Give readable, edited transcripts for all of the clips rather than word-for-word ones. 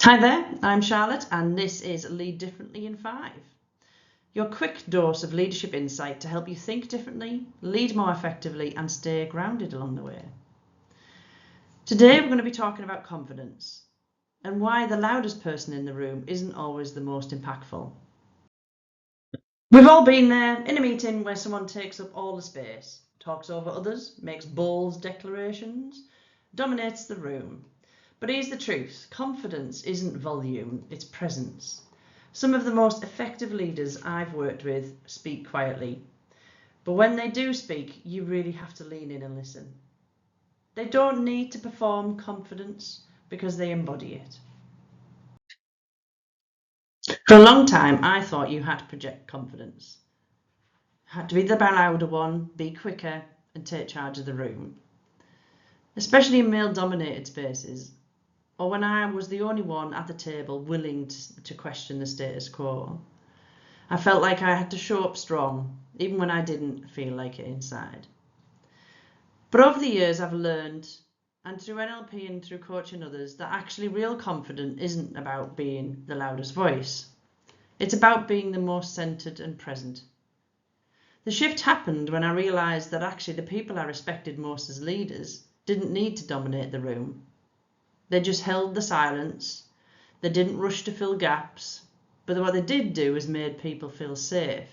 Hi there, I'm Charlotte and this is Lead Differently in 5. Your quick dose of leadership insight to help you think differently, lead more effectively and stay grounded along the way. Today we're going to be talking about confidence and why the loudest person in the room isn't always the most impactful. We've all been there in a meeting where someone takes up all the space, talks over others, makes bold declarations, dominates the room. But here's the truth, confidence isn't volume, it's presence. Some of the most effective leaders I've worked with speak quietly, but when they do speak, you really have to lean in and listen. They don't need to perform confidence because they embody it. For a long time, I thought you had to project confidence. Had to be the louder one, be quicker, and take charge of the room. Especially in male-dominated spaces, or when I was the only one at the table willing to question the status quo. I felt like I had to show up strong, even when I didn't feel like it inside. But over the years I've learned, and through NLP and through coaching others, that actually real confidence isn't about being the loudest voice. It's about being the most centered and present. The shift happened when I realized that actually the people I respected most as leaders didn't need to dominate the room. They just held the silence. They didn't rush to fill gaps, but what they did do was made people feel safe.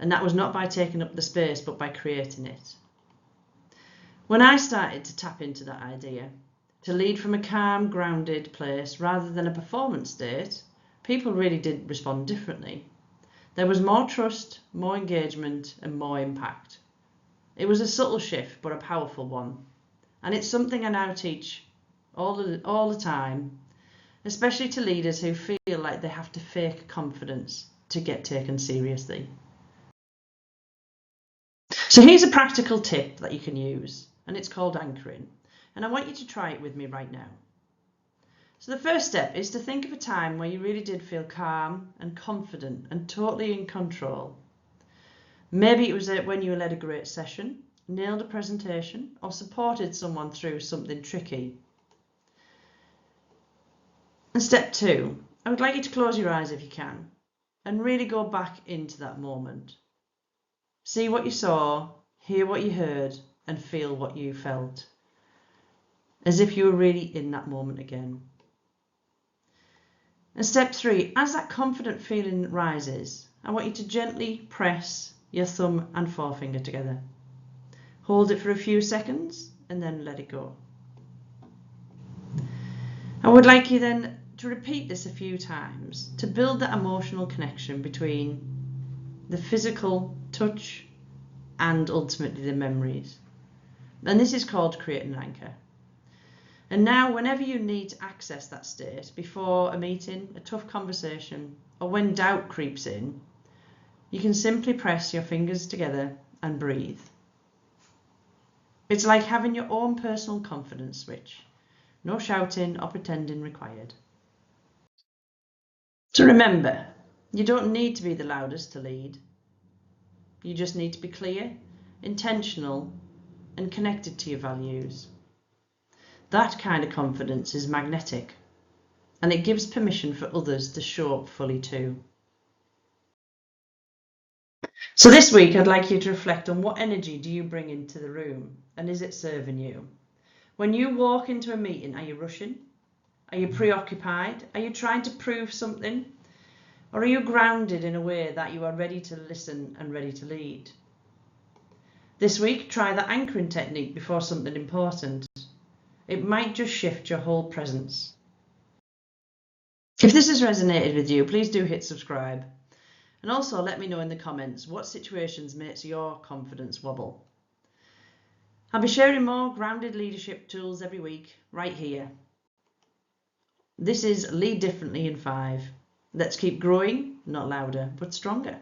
And that was not by taking up the space, but by creating it. When I started to tap into that idea, to lead from a calm, grounded place rather than a performance state, people really did respond differently. There was more trust, more engagement, and more impact. It was a subtle shift, but a powerful one. And it's something I now teach all the time, especially to leaders who feel like they have to fake confidence to get taken seriously. So here's a practical tip that you can use, and it's called anchoring. And I want you to try it with me right now. So the first step is to think of a time where you really did feel calm and confident and totally in control. Maybe it was when you led a great session, nailed a presentation, or supported someone through something tricky. And step 2, I would like you to close your eyes if you can and really go back into that moment. See what you saw, hear what you heard, and feel what you felt, as if you were really in that moment again. And step 3, as that confident feeling rises, I want you to gently press your thumb and forefinger together. Hold it for a few seconds and then let it go. I would like you then to repeat this a few times to build that emotional connection between the physical touch and ultimately the memories. And this is called creating an anchor. And now whenever you need to access that state, before a meeting, a tough conversation, or when doubt creeps in, you can simply press your fingers together and breathe. It's like having your own personal confidence switch. No shouting or pretending required. So remember, you don't need to be the loudest to lead. You just need to be clear, intentional, and connected to your values. That kind of confidence is magnetic, and it gives permission for others to show up fully too. So this week, I'd like you to reflect on what energy do you bring into the room, and is it serving you? When you walk into a meeting, are you rushing? Are you preoccupied? Are you trying to prove something? Or are you grounded in a way that you are ready to listen and ready to lead? This week, try the anchoring technique before something important. It might just shift your whole presence. If this has resonated with you, please do hit subscribe. And also let me know in the comments what situations makes your confidence wobble. I'll be sharing more grounded leadership tools every week, right here. This is Lead Differently in 5. Let's keep growing, not louder, but stronger.